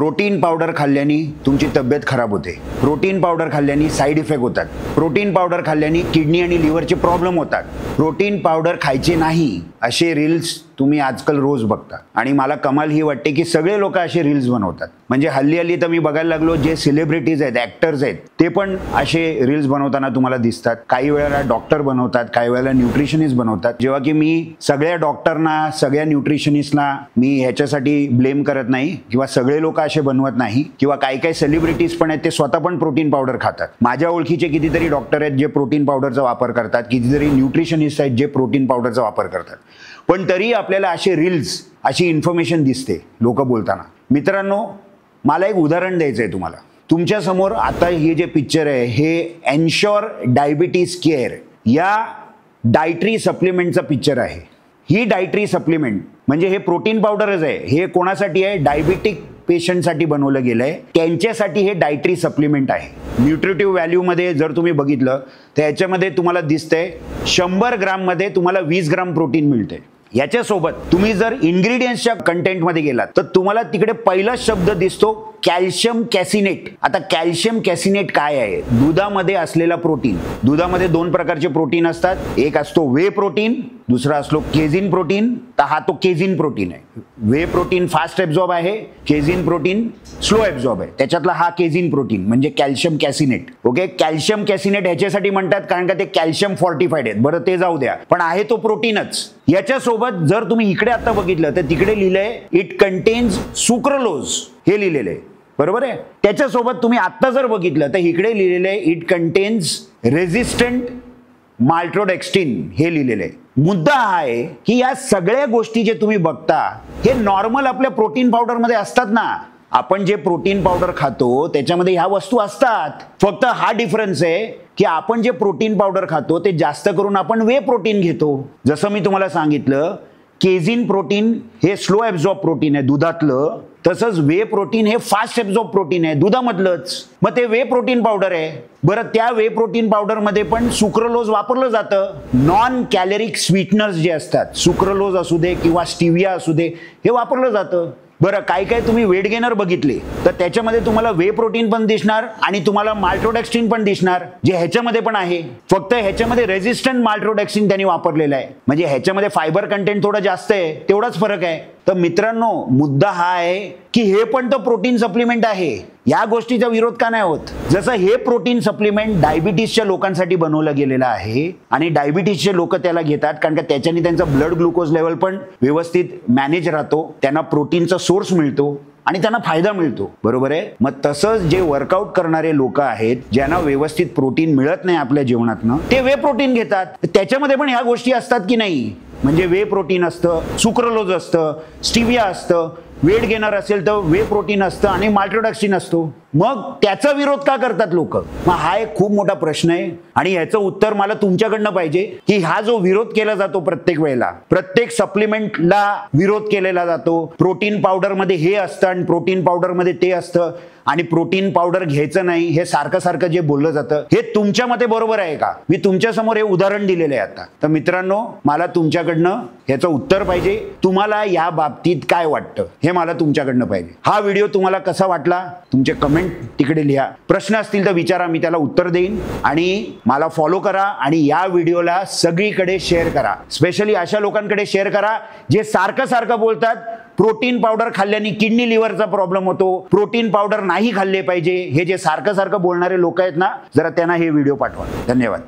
Protein powder खाल्ल्याने तुमची तब्येत खराब होते, प्रोटीन पावडर खाल्ल्याने साईड इफेक्ट होतात, प्रोटीन पावडर खाल्ल्याने किडनी आणि लिव्हरचे प्रॉब्लेम होतात, प्रोटीन पावडर खायचे नाही असे रील्स तुम्ही आजकाल रोज बघता। आणि मला कमाल ही वाटते की सगळे लोक असे रील्स बनवतात। म्हणजे हल्ली हल्ली तर मी बघायला लागलो जे सेलिब्रिटीज आहेत, ॲक्टर्स आहेत, ते पण असे रील्स बनवताना तुम्हाला दिसतात। काही वेळेला डॉक्टर बनवतात, काही वेळेला न्यूट्रिशनिस्ट बनवतात। जेव्हा की मी सगळ्या डॉक्टरना, सगळ्या न्यूट्रिशनिस्टना मी ह्याच्यासाठी ब्लेम करत नाही किंवा सगळे लोक असे बनवत नाही, किंवा काही काही सेलिब्रिटीज पण आहेत ते स्वतः पण प्रोटीन पावडर खातात। माझ्या ओळखीचे कितीतरी डॉक्टर आहेत जे प्रोटीन पावडरचा वापर करतात, कितीतरी न्यूट्रिशनिस्ट आहेत जे प्रोटीन पावडरचा वापर करतात। पण तरी आपल्याला असे रील्स, अशी इन्फॉर्मेशन दिसते लोक बोलताना। मित्रांनो, मला एक उदाहरण द्यायचं आहे तुम्हाला। तुमच्या समोर आता हे जे पिक्चर आहे हे एन्श्योर डायबिटीज केअर या डायटरी सप्लिमेंटचा पिक्चर आहे। ही डायटरी सप्लिमेंट म्हणजे हे प्रोटीन पावडरच आहे। हे कोणासाठी आहे? डायबिटिक पेशंटसाठी बनवलं गेलं आहे, त्यांच्यासाठी हे डायटरी सप्लिमेंट आहे। न्यूट्रिटिव्ह व्हॅल्यूमध्ये जर तुम्ही बघितलं तर याच्यामध्ये तुम्हाला दिसतंय 100 ग्राममध्ये तुम्हाला 20 ग्राम प्रोटीन मिळते। याच्यासोबत तुम्ही जर इन्ग्रेडियंट्सच्या कंटेंटमध्ये गेलात तर तुम्हाला तिकडे पहिला शब्द दिसतो कॅल्शियम कॅसिनेट। आता कॅल्शियम कॅसिनेट काय आहे? दुधामध्ये असलेला प्रोटीन। दुधामध्ये दोन प्रकारचे प्रोटीन असतात, एक असतो वे प्रोटीन, दुसरा असतो केझिन प्रोटीन। तर हा तो केझिन प्रोटीन आहे। वे प्रोटीन फास्ट ॲब्झॉर्ब आहे, केझिन प्रोटीन स्लो ॲब्झॉर्ब आहे। त्याच्यातला हा केझिन प्रोटीन म्हणजे कॅल्शियम कॅसिनेट। ओके, कॅल्शियम कॅसिनेट ह्याच्यासाठी म्हणतात कारण का ते कॅल्शियम फॉर्टिफाईड आहेत। बरं, ते जाऊ द्या, पण आहे तो प्रोटीनच। याच्यासोबत जर तुम्ही इकडे आता बघितलं तर तिकडे लिहिलंय इट कंटेन्स सुक्रोलोज, हे लिहिलेलं आहे, बरोबर आहे। त्याच्यासोबत तुम्ही आता जर बघितलं तर इकडे लिहिलेलं आहे इट कंटेन्स रेझिस्टंट माल्टोडेक्स्ट्रिन, हे लिहिलेलं आहे। मुद्दा हा आहे की या सगळ्या गोष्टी जे तुम्ही बघता हे नॉर्मल आपल्या प्रोटीन पावडरमध्ये असतात ना। आपण जे प्रोटीन पावडर खातो त्याच्यामध्ये ह्या वस्तू असतात, फक्त हा डिफरन्स आहे की आपण जे प्रोटीन पावडर खातो ते जास्त करून आपण वे प्रोटीन घेतो। जसं मी तुम्हाला सांगितलं, केझिन प्रोटीन हे स्लो ॲब्झॉर्ब प्रोटीन आहे दुधातलं, तसंच वे प्रोटीन हे फास्ट ॲब्झॉर्ब प्रोटीन आहे दुधामधलंच। मग ते वे प्रोटीन पावडर आहे। बरं, त्या वे प्रोटीन पावडरमध्ये पण सुक्रोलोज वापरलं जातं। नॉन कॅलरिक स्वीटनर्स जे असतात, सुक्रोलोज असू दे किंवा स्टिविया असू दे, हे वापरलं जातं। बरं, काय काय तुम्ही वेट गेनर बघितले तर त्याच्यामध्ये तुम्हाला वे प्रोटीन पण दिसणार आणि तुम्हाला माल्टोडेक्स्ट्रिन पण दिसणार, जे ह्याच्यामध्ये पण आहे। फक्त ह्याच्यामध्ये रेझिस्टंट माल्टोडेक्स्ट्रिन त्यांनी वापरलेलं आहे, म्हणजे ह्याच्यामध्ये फायबर कंटेंट थोडं जास्त आहे, तेवढाच फरक आहे। तर मित्रांनो, मुद्दा हा आहे की हे पण तर प्रोटीन सप्लिमेंट आहे, या गोष्टीचा विरोध का नाही होत? जसं हे प्रोटीन सप्लिमेंट डायबिटीसच्या लोकांसाठी बनवलं गेलेलं आहे आणि डायबिटीसचे लोक त्याला घेतात कारण का त्याच्याने त्यांचा ब्लड ग्लुकोज लेवल पण व्यवस्थित मॅनेज राहतो, त्यांना प्रोटीनचा सोर्स मिळतो आणि त्यांना फायदा मिळतो, बरोबर आहे। मग तसंच जे वर्कआउट करणारे लोक आहेत ज्यांना व्यवस्थित प्रोटीन मिळत नाही आपल्या जेवणातनं, ते वे प्रोटीन घेतात। त्याच्यामध्ये पण ह्या गोष्टी असतात की नाही? म्हणजे वे प्रोटीन असतं, सुक्रोलोज असतं, स्टिविया असतं, वेट गेनर असेल तर वे प्रोटीन असतं आणि माल्टोडेक्स्ट्रिन असतो। मग त्याचा विरोध का करतात लोक? मग हा एक खूप मोठा प्रश्न आहे आणि याचं उत्तर मला तुमच्याकडनं पाहिजे की हा जो विरोध केला जातो प्रत्येक वेळेला, प्रत्येक सप्लिमेंटला विरोध केलेला जातो, प्रोटीन पावडरमध्ये हे असतं आणि प्रोटीन पावडरमध्ये ते असतं आणि प्रोटीन पावडर घ्यायचं नाही, हे सारखं सारखं जे बोललं जातं, हे तुमच्या मते बरोबर आहे का? मी तुमच्या समोर हे उदाहरण दिलेलं आहे आता। तर मित्रांनो, मला तुमच्याकडनं ह्याचं उत्तर पाहिजे। तुम्हाला या बाबतीत काय वाटतं हे मला तुमच्याकडनं पाहिजे। हा व्हिडिओ तुम्हाला कसा वाटला तुमचे कमेंट तिकडे लिहा। प्रश्न असतील तर विचारा, मी त्याला उत्तर देईन। आणि मला फॉलो करा आणि या व्हिडिओला सगळीकडे शेअर करा, स्पेशली अशा लोकांकडे शेअर करा जे सारखं सारखं बोलतात प्रोटीन पावडर खाल्ल्याने किडनी लिव्हरचा प्रॉब्लेम होतो, प्रोटीन पावडर नाही खाल्ले पाहिजे, हे जे सारखं सारखं बोलणारे लोक आहेत ना, जरा त्यांना हे व्हिडिओ पाठवा। धन्यवाद।